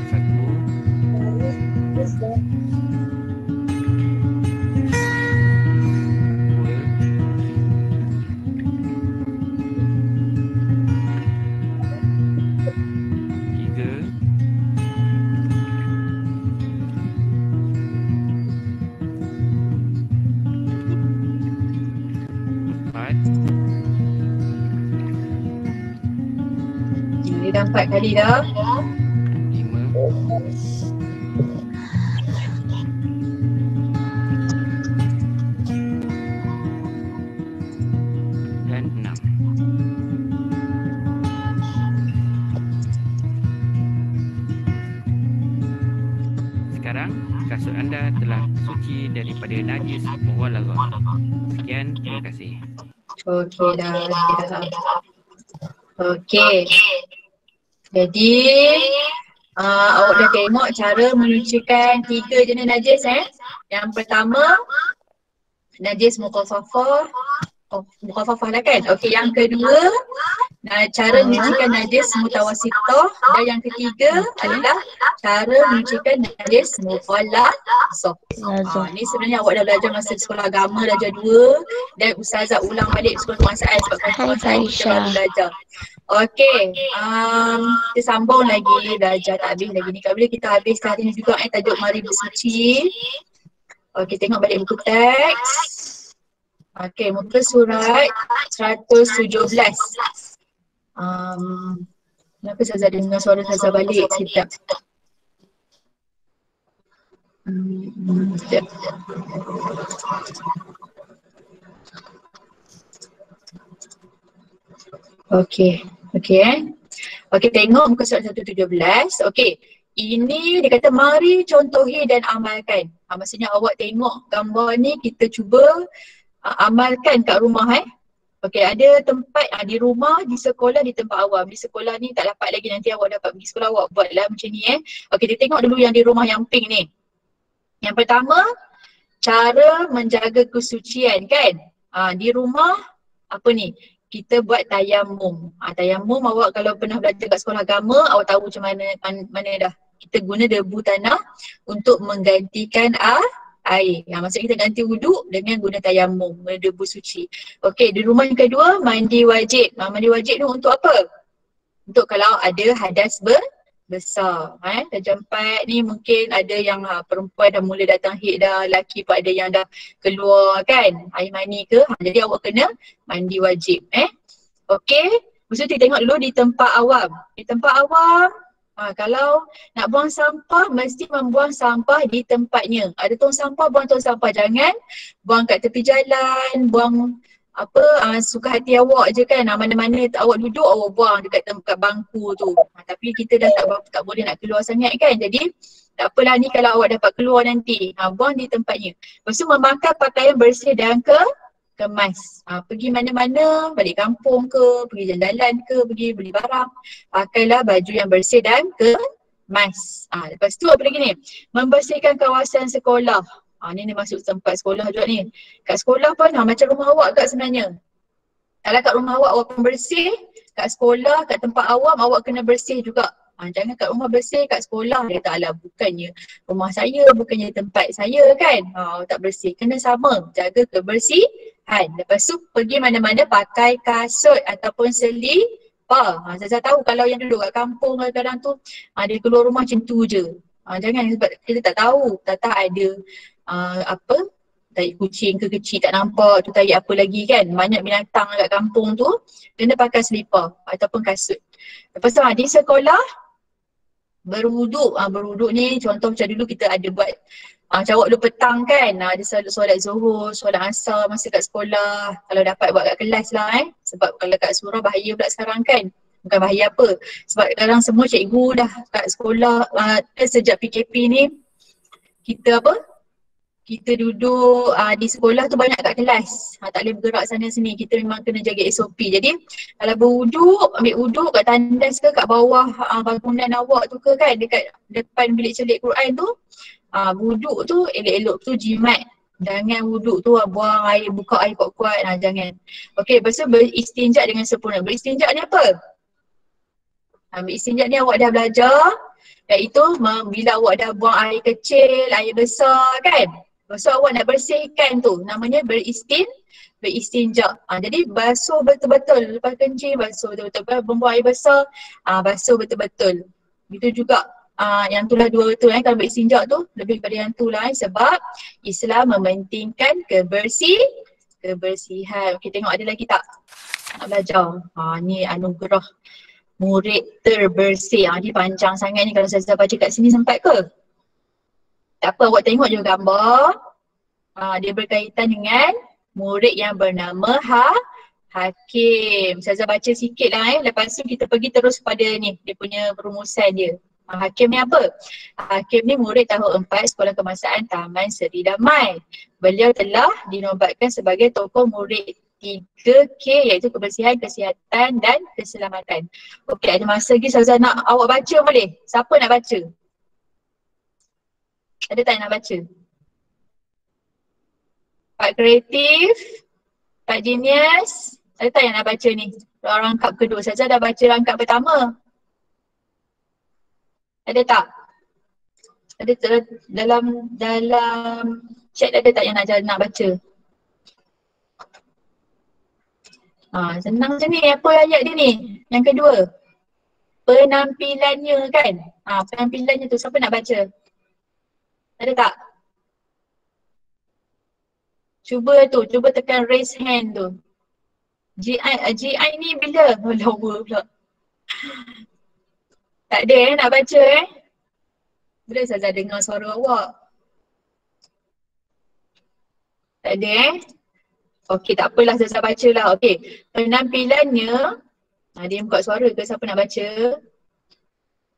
Speaker 2: 4 kali dah.
Speaker 7: 5, dan 6. Sekarang kasut anda telah suci daripada najis mughalazah. Sekian, terima kasih.
Speaker 2: Okey dah. Okey. Jadi awak dah tengok cara menyucikan 3 jenis najis Yang pertama najis mukhaffafah, Mukhafafah lah kan. Okey, yang kedua cara menyucikan najis mutawasithah, dan yang ketiga adalah cara menyucikan najis mughallazah. Ni sebenarnya awak dah belajar masa sekolah agama darjah 2 dan ustazah ulang balik sekolah kebangsaan sebab kebangsaan kita baru belajar. Okey, kita sambung lagi belajar tak habis lagi ni. Kalau boleh kita habis hari ni juga tajuk mari bersuci. Okey, tengok balik buku teks. Okey, muka surat 117. Kenapa Ustazah dengar suara Ustazah balik sekejap? Sekejap. Okey, okey, tengok muka surat 117. Okey, ini dia kata mari contohi dan amalkan. Maksudnya awak tengok gambar ni, kita cuba amalkan kat rumah Okey, ada tempat di rumah, di sekolah, di tempat awam. Di sekolah ni tak dapat lagi, nanti awak dapat pergi sekolah, awak buatlah macam ni Okey, kita tengok dulu yang di rumah yang pink ni. Yang pertama, cara menjaga kesucian kan. Di rumah apa ni? Kita buat tayamum. Tayamum awak kalau pernah belajar kat sekolah agama, awak tahu macam mana dah. Kita guna debu tanah untuk menggantikan air. Maksudnya kita ganti wuduk dengan guna tayamum, guna debu suci. Okey, di rumah yang kedua, mandi wajib. Mandi wajib tu untuk apa? Untuk kalau ada hadas besar. Darjah 4 ni mungkin ada yang perempuan dah mula datang haid dah, lelaki pun ada yang dah keluar kan, air mani ke. Jadi awak kena mandi wajib. Okey, mesti kita tengok dulu di tempat awam. Di tempat awam, kalau nak buang sampah, mesti membuang sampah di tempatnya. Ada tong sampah, buang tong sampah. Jangan buang kat tepi jalan, buang suka hati awak je kan. Mana-mana awak duduk, awak buang dekat tempat bangku tu. Tapi kita dah tak boleh nak keluar sangat kan. Jadi tak apalah ni kalau awak dapat keluar nanti. Buang di tempatnya. Lepas tu memakai pakaian bersih dan kemas. Pergi mana-mana, balik kampung ke, pergi jalan-jalan ke, pergi beli barang, pakailah baju yang bersih dan kemas. Lepas tu apa lagi ni? Membersihkan kawasan sekolah. Ni masuk tempat sekolah juga ni. Kat sekolah pun macam rumah awak kat sebenarnya. Kalau kat rumah awak pun bersih, kat sekolah, kat tempat awam awak kena bersih juga. Jangan kat rumah bersih, kat sekolah dia tak, alah bukannya rumah saya, bukannya tempat saya kan. Tak bersih. Kena sama, jaga kebersihan. Lepas tu pergi mana-mana pakai kasut ataupun selipar. Saya tahu kalau yang duduk kat kampung kadang-kadang tu dia keluar rumah macam tu je. Jangan, sebab kita tak tahu, tak ada tahi kucing ke kecil tak nampak tu, tahi apa lagi kan. Banyak binatang kat kampung tu, kena pakai selipar ataupun kasut. Lepas tu di sekolah berwuduk. Berwuduk ni contoh macam dulu kita ada buat macam awak dulu petang kan, ada solat zuhur, solat asar masa kat sekolah. Kalau dapat buat kat kelas lah sebab kalau kat surau bahaya pula sekarang kan. Bukan bahaya apa, sebab sekarang semua cikgu dah kat sekolah. Sejak PKP ni kita duduk di sekolah tu banyak kat kelas. Tak boleh bergerak sana sini. Kita memang kena jaga SOP. Jadi kalau berwuduk, ambil wuduk kat tandas ke kat bawah bangunan awak tu ke kan, dekat depan bilik celik Quran tu, wuduk tu elok-elok tu jimat. Jangan wuduk tu buang air, buka air kuat-kuat, jangan. Okey, lepas tu beristinjak dengan sempurna. Beristinjak ni apa? Beristinjak ni awak dah belajar, iaitu bila awak dah buang air kecil, air besar kan. Lepas tu awak nak bersihkan tu, namanya beristinjak. Jadi basuh betul-betul, lepas kencing basuh betul-betul, buang air besar, basuh betul-betul. Itu juga yang tu lah dua tu kalau beristinjak tu lebih pada yang tu lah sebab Islam mementingkan kebersihan. Okey, tengok ada lagi tak nak belajar? Ni anugerah murid terbersih. Ni panjang sangat ni, kalau saya baca kat sini sempat ke? Tak apa, awak tengok je gambar. Dia berkaitan dengan murid yang bernama Hakim. Saya baca sikit lah lepas tu kita pergi terus pada ni, dia punya perumusan dia. Hakim ni apa? Hakim ni murid tahun 4 Sekolah Kebangsaan Taman Seri Damai. Beliau telah dinobatkan sebagai tokoh murid 3K, iaitu kebersihan, kesihatan dan keselamatan. Okey, ada masa lagi Ustazah nak awak baca boleh? Siapa nak baca? Ada tak yang nak baca? Part kreatif. Pak Genius, ada tak yang nak baca ni? Rangkap kedua. Saya dah baca rangkap pertama. Ada tak? Ada dalam chat ada tak yang nak baca? Senang je ni. Apa ayat dia ni? Yang kedua. Penampilannya kan? Penampilannya tu siapa nak baca? Ada tak? Cuba tekan raise hand tu. GI ni bila? Lama pula. Tak ada nak baca Bila Ustazah dengar suara awak? Tak ada Okey, tak apalah Ustazah bacalah. Okey, penampilannya dia buka suara ke siapa nak baca?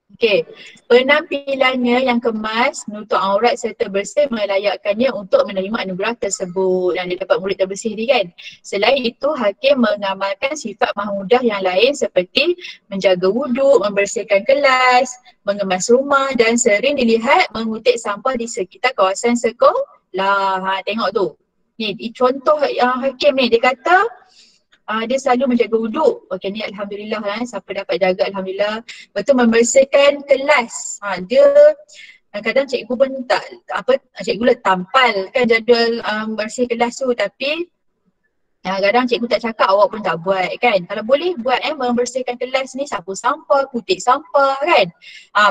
Speaker 2: Okey, penampilannya yang kemas, menutup aurat serta bersih melayakkannya untuk menerima anugerah tersebut dan dia dapat murid terbersih ni kan. Selain itu, hakim mengamalkan sifat mahmudah yang lain seperti menjaga wuduk, membersihkan kelas, mengemas rumah dan sering dilihat mengutik sampah di sekitar kawasan sekolah. Tengok tu. Ni contoh hakim ni, dia kata dia selalu menjaga wuduk. Okey ni alhamdulillah siapa dapat jaga alhamdulillah. Betul membersihkan kelas. Dia kadang cikgu pun tak cikgu tampal kan jadual bersih kelas tu, tapi kadang cikgu tak cakap, awak pun tak buat kan. Kalau boleh buat membersihkan kelas ni, sapu sampah, kutik sampah kan.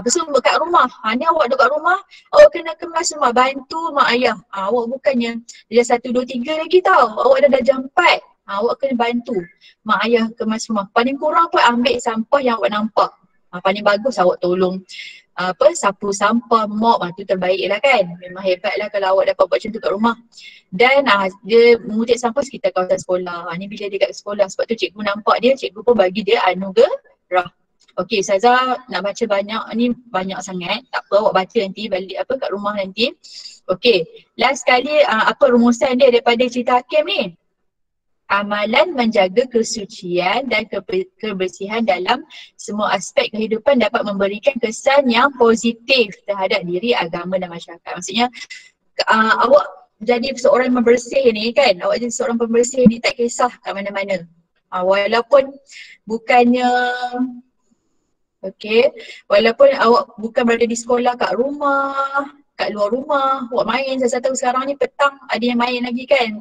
Speaker 2: Lepas tu kat rumah, ni awak duduk kat rumah, awak kena kemas rumah, bantu mak ayah. Awak bukannya dia 1, 2, 3 lagi tau, awak dah jam 4. Awak kena bantu mak ayah kemas rumah. Paling kurang pun ambil sampah yang awak nampak. Paling bagus awak tolong sapu sampah, mop, tu terbaik lah kan. Memang hebat lah kalau awak dapat buat macam tu kat rumah. Dan dia mengutik sampah sekitar kawasan sekolah. Ni bila dia kat sekolah, sebab tu cikgu nampak dia, cikgu pun bagi dia anugerah. Okey, Ustazah nak baca banyak ni, banyak sangat. Tak apa, awak baca nanti balik kat rumah nanti. Okey, last sekali apa rumusan dia daripada cerita hakim ni? Amalan menjaga kesucian dan kebersihan dalam semua aspek kehidupan dapat memberikan kesan yang positif terhadap diri, agama dan masyarakat. Maksudnya awak jadi seorang pembersih ni kan, awak jadi seorang pembersih ni tak kisah kat mana-mana. Walaupun bukannya walaupun awak bukan berada di sekolah, kat rumah, kat luar rumah, awak main. Saya tahu sekarang ni petang ada yang main lagi kan.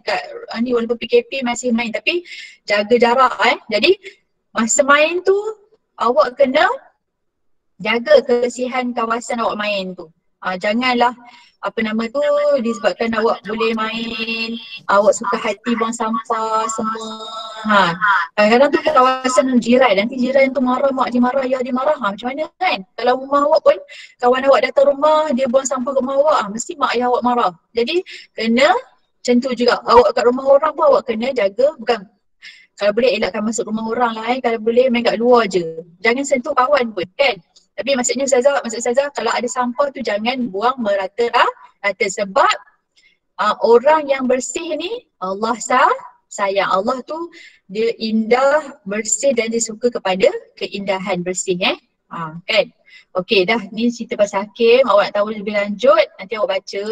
Speaker 2: Ni walaupun PKP masih main, tapi jaga jarak Jadi masa main tu awak kena jaga kebersihan kawasan awak main tu. Janganlah disebabkan awak boleh main, awak suka hati buang sampah semua. Kadang-kadang tu kawasan jiran, nanti jiran tu marah, mak dia marah, ayah dia marah. Macam mana kan? Kalau rumah awak pun, kawan awak datang rumah, dia buang sampah kat rumah awak, mesti mak ayah awak marah. Jadi kena macam tu juga. Awak kat rumah orang pun awak kena jaga, bukan kalau boleh elakkan masuk rumah orang lah kalau boleh main kat luar je. Jangan sentuh kawan pun kan. Tapi maksud Ustazah kalau ada sampah tu jangan buang merata-rata, sebab orang yang bersih ni Allah sayang. Allah tu dia indah, bersih dan dia suka kepada keindahan bersih kan. Okey dah, ni cerita pasal hakim. Awak nak tahu lebih lanjut nanti awak baca.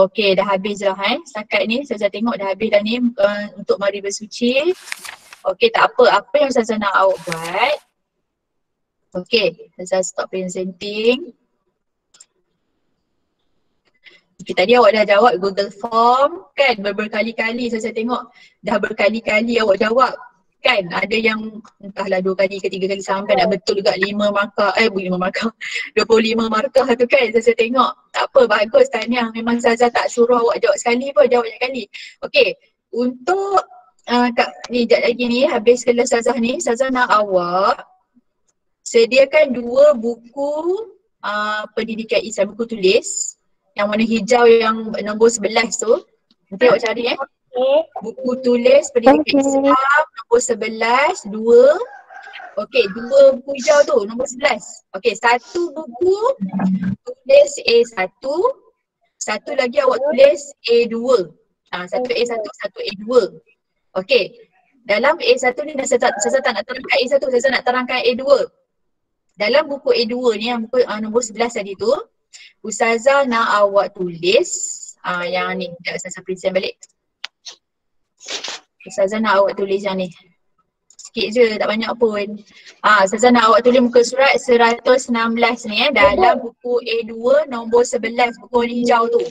Speaker 2: Okey dah habis dah setakat ni Ustazah tengok dah habis dah ni untuk mari bersuci. Okey tak apa yang Ustazah nak awak buat. Okey, Ustazah stop presenting. Okay, tadi awak dah jawab Google Form kan berkali-kali. Saya tengok dah berkali-kali awak jawab kan. Ada yang entahlah 2 kali ke 3 kali sampai nak betul juga 5 markah, 25 markah tu kan. Saya tengok tak apa, bagus tahniah. Memang Ustazah tak suruh awak jawab sekali pun, jawab banyak kali. Okey, untuk ni sekejap lagi ni habis kelas Ustazah ni, Ustazah nak awak sediakan 2 buku pendidikan Islam, buku tulis yang warna hijau yang nombor 11 tu. Nanti awak cari buku tulis pendidikan Islam nombor 11, 2. Okey, 2 buku hijau tu nombor 11. Okey, 1 buku tulis A1, 1 lagi awak tulis A2. 1 A1, 1 A2. Okey, dalam A1 ni saya tak nak terangkan A1, saya nak terangkan A2. Dalam buku A2 ni yang buku nombor 11 tadi tu, Ustazah nak awak tulis yang ni, Ustazah present balik. Ustazah nak awak tulis yang ni. Sikit je, tak banyak pun. Ustazah nak awak tulis muka surat 116 ni dalam buku A2 nombor 11, buku warna hijau tu.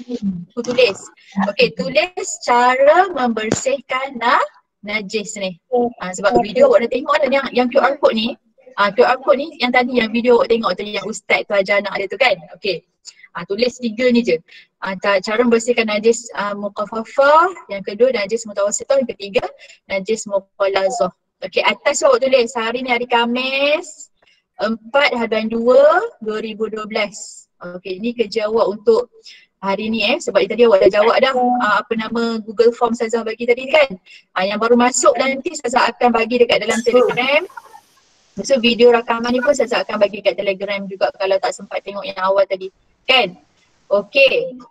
Speaker 2: Aku tulis. Okey, tulis cara membersihkan najis ni. Sebab video awak dah tengok dah yang QR code ni. QR code ni yang tadi yang video awak tengok tu yang ustaz tu ajar anak dia tu kan. Okey. Tulis 3 ni je. Cara membersihkan najis muqaffafah, yang kedua najis mutawassithah, yang ketiga najis mughallazah. Okey, atas tu awak tulis hari ni hari Khamis 4/2/2012. Okey, ni kerja awak untuk hari ni sebab tadi awak dah jawab dah apa nama Google Form Ustazah bagi tadi kan. Yang baru masuk nanti Ustazah akan bagi dekat dalam Telegram. So video rakaman ni pun Ustazah akan bagi kat Telegram juga kalau tak sempat tengok yang awal tadi. Kan? Okey.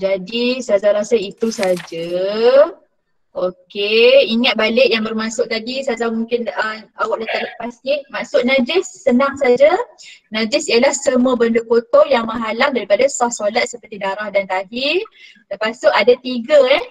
Speaker 2: Jadi Ustazah rasa itu saja. Okey, ingat balik yang bermasuk tadi, Ustazah mungkin awak dah tak lepas sikit. Maksud najis senang saja. Najis ialah semua benda kotor yang menghalang daripada sah solat seperti darah dan tahir. Lepas tu ada 3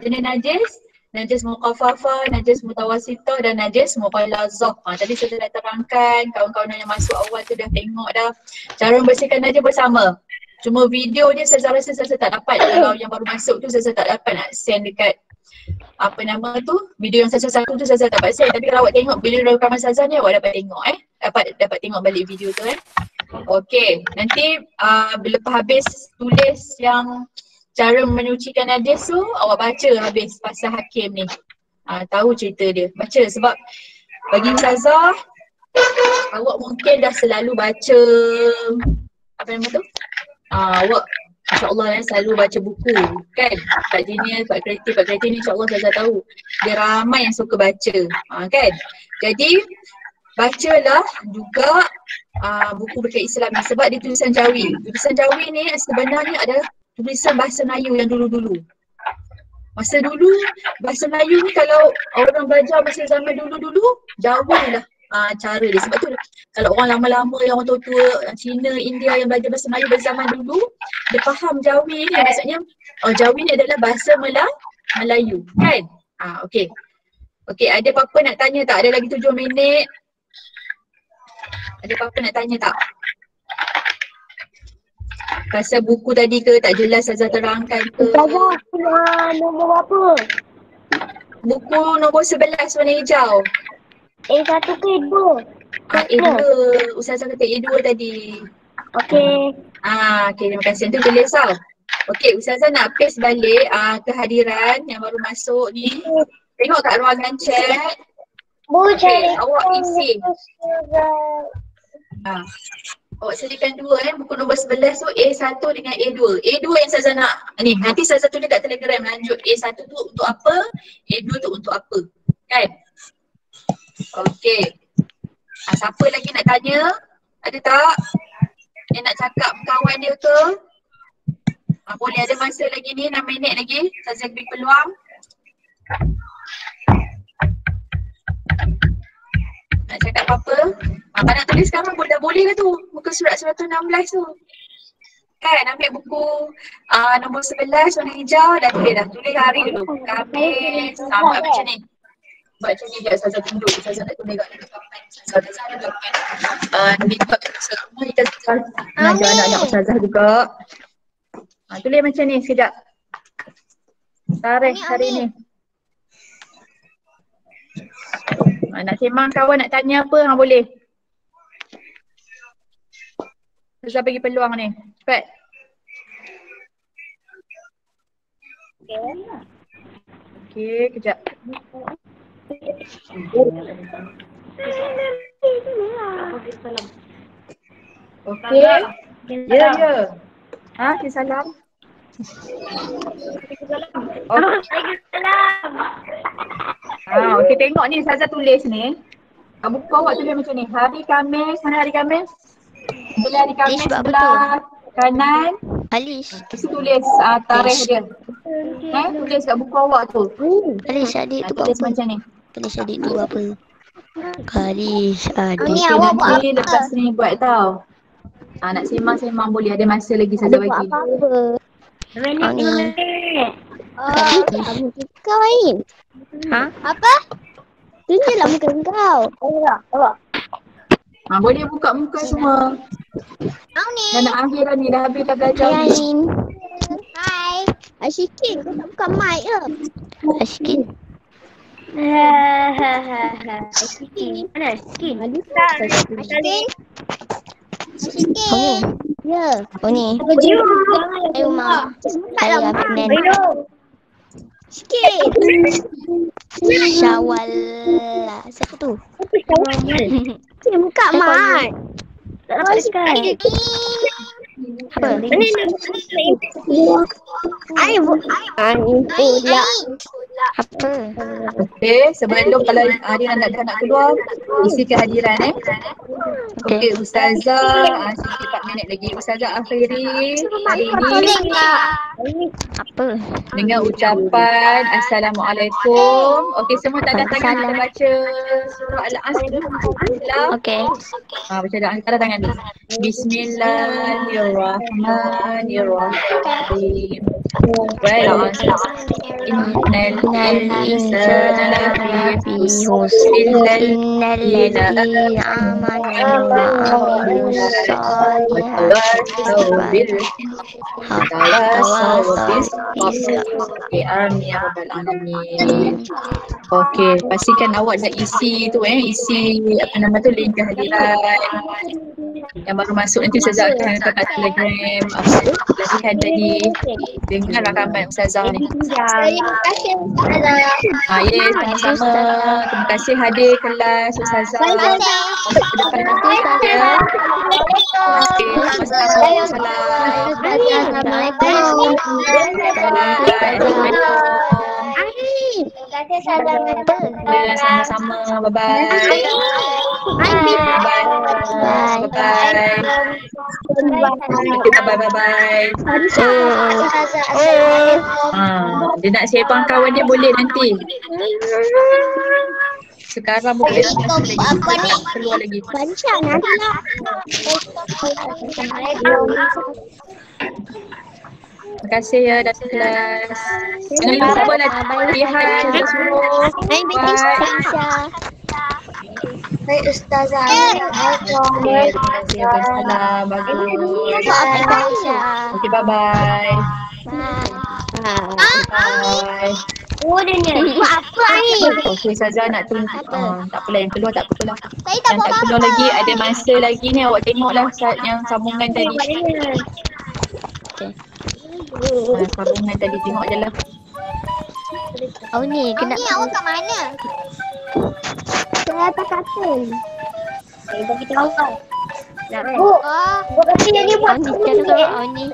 Speaker 2: jenis najis. Najis muqaffafah, najis mutawassithah dan najis mughallazah. Tadi saya dah terangkan, kawan-kawan yang masuk awal tu dah tengok dah. Cara membersihkan najis bersama. Cuma video dia saya rasa saya tak dapat, kalau yang baru masuk tu saya tak dapat nak send dekat apa nama tu, video yang saya satu tu saya tak dapat send. Tapi kalau awak tengok video rakaman Ustazah ni awak dapat tengok dapat tengok balik video tu Okey, nanti lepas habis tulis yang cara menyucikan najis tu awak baca habis pasal hakim ni. Tahu cerita dia. Baca sebab bagi Ustazah awak mungkin dah selalu baca apa nama tu? Awak insyaAllah selalu baca buku kan. Pak Jinial, Pak Kreatif ni insyaAllah Ustazah tahu. Dia ramai yang suka baca kan. Jadi bacalah juga buku berkait Islam ni sebab dia tulisan Jawi. Tulisan Jawi ni sebenarnya adalah tulisan bahasa Melayu yang dulu-dulu. Masa dulu bahasa Melayu ni kalau orang belajar masa zaman dulu-dulu Jawi lah cara dia. Sebab tu kalau orang lama-lama yang orang tua-tua Cina, India yang belajar bahasa Melayu pada zaman dulu dia faham Jawi ni, maksudnya Jawi ni adalah bahasa Melayu kan. Okey. Okey, ada apa-apa nak tanya tak? Ada lagi 7 minit. Ada apa-apa nak tanya tak? Pasal buku tadi ke tak jelas Ustazah terangkan ke?
Speaker 6: Ustazah, nombor berapa?
Speaker 2: Buku nombor 11 warna hijau.
Speaker 6: A1 ke A2?
Speaker 2: A2. Ustazah kata A2 tadi.
Speaker 6: Okey.
Speaker 2: Okey, terima kasih. Nanti tulis tau. Okey, Ustazah nak paste balik kehadiran yang baru masuk ni. Tengok kat ruangan chat. Okey, awak isi. Awak sediakan 2 buku nombor 11 tu A1 dengan A2. A2 yang Ustazah nak ni, nanti Ustazah tulis kat Telegram lanjut. A1 tu untuk apa, A2 tu untuk apa. Kan? Okey. Siapa lagi nak tanya? Ada tak? Yang nak cakap kawan dia ke? Boleh, ada masa lagi ni 6 minit lagi. Ustazah beri peluang. Nak cakap apa-apa? Abang nak tulis sekarang dah boleh ke tu? Muka surat 116 tu. Kan ambil buku nombor 11 warna hijau dah tulis dah. Tulis hari dulu. Habis buat macam ni. Buat macam ni je Ustazah tunjuk. Ustazah nak tulis kat kapan. Ustazah ada kapan. Ni buat kat rumah kita mengajar anak-anak Ustazah juga. Tulis macam ni sekejap. Tarikh hari ni. Nak sembang kawan nak tanya apa boleh. Ustazah bagi peluang ni. Cepat. Okey, kejap. Okey. Ya. Okay, salam. Okey, tengok ni Ustazah tulis ni. Buku awak tulis macam ni. Hari Khamis, mana hari Khamis? Bila hari Khamis sebelah kanan.
Speaker 3: Alis.
Speaker 2: Mesti tulis tarikh dia. Tulis kat buku awak tu.
Speaker 3: Alis adik tu
Speaker 2: tulis macam ni.
Speaker 3: Tulis adik tu apa? Alis adik.
Speaker 2: Ni awak buat apa? Lepas ni buat tau. Nak sembang-sembang boleh, ada masa lagi Ustazah bagi.
Speaker 6: Apa-apa.
Speaker 3: Muka kau Ain.
Speaker 4: Ha?
Speaker 3: Apa? Tunjuklah muka kau.
Speaker 2: Boleh buka muka semua.
Speaker 3: Kau ni.
Speaker 2: Dah nak akhir dah ni, dah habis dah belajar ni.
Speaker 4: Ain.
Speaker 3: Hai. Asyikin, kau tak buka mic ke?
Speaker 4: Askin.
Speaker 5: Asyikin. Mana Asyikin?
Speaker 3: Asyikin. Asyikin. Ya.
Speaker 4: Oh ni.
Speaker 3: Ayo Ma.
Speaker 4: Saya Afnan.
Speaker 3: Sikit.
Speaker 4: Syawal. Siapa tu?
Speaker 3: Buka mic.
Speaker 5: Tak dapat dekat.
Speaker 4: Apa?
Speaker 3: Ayo pula.
Speaker 4: Apa?
Speaker 2: Okey, sebelum kalau Arina nak keluar, isi kehadiran Okey, Ustazah, 4 minit lagi. Ustazah akhiri hari ini
Speaker 4: Apa?
Speaker 2: dengan ucapan Assalamualaikum. Okey, semua tanda tangan kita baca surah Al-Asr.
Speaker 4: Okey.
Speaker 2: Baca doa tanda tangan dulu. Bismillahirrahmanirrahim. Wal 'asr. Innal insana lafi khusr illa
Speaker 4: Innalladzina amanu wa amilus
Speaker 2: Amin ya rabbal alamin. Okey, pastikan awak dah isi tu isi apa nama tu link kehadiran. Yang baru masuk nanti Ustazah akan letak kat Telegram latihan tadi. Dengar rakaman Ustazah ni.
Speaker 3: Terima kasih Ustazah.
Speaker 2: Yes, sama-sama. Terima kasih hadir kelas Ustazah. Untuk ke depan nanti ya. Okey, assalamualaikum.
Speaker 3: Assalamualaikum.
Speaker 2: Sama-sama. Bye-bye. Bye-bye. Dia nak siapkan kawan dia boleh nanti. Sekarang boleh
Speaker 3: Apa ni?
Speaker 2: keluar lagi.
Speaker 3: Bancang nanti lah.
Speaker 2: Terima kasih ya datang kelas. Jangan lupa latihan untuk semua. Bye.
Speaker 3: Hai Ustazah.
Speaker 2: Terima kasih. Salam. Bagus. Okay, bye-bye. Bye.
Speaker 3: Oh dia ni. Buat apa ni?
Speaker 2: Okey, Ustazah nak tunggu. Tak apalah, yang keluar tak apa-apalah.
Speaker 3: Saya tak
Speaker 2: Yang
Speaker 3: buat
Speaker 2: tak keluar
Speaker 3: apa-apa.
Speaker 2: lagi, ada masa lagi ni. Awak tengoklah saat yang sambungan tadi. Sambungan tadi tengok je lah.
Speaker 4: Oh ni kena.
Speaker 3: Ni awak kat mana? Saya atas katil. Saya bagi tahu kau. Bu, buat apa ni buat?
Speaker 4: Oh ni cara kau. Oh ni.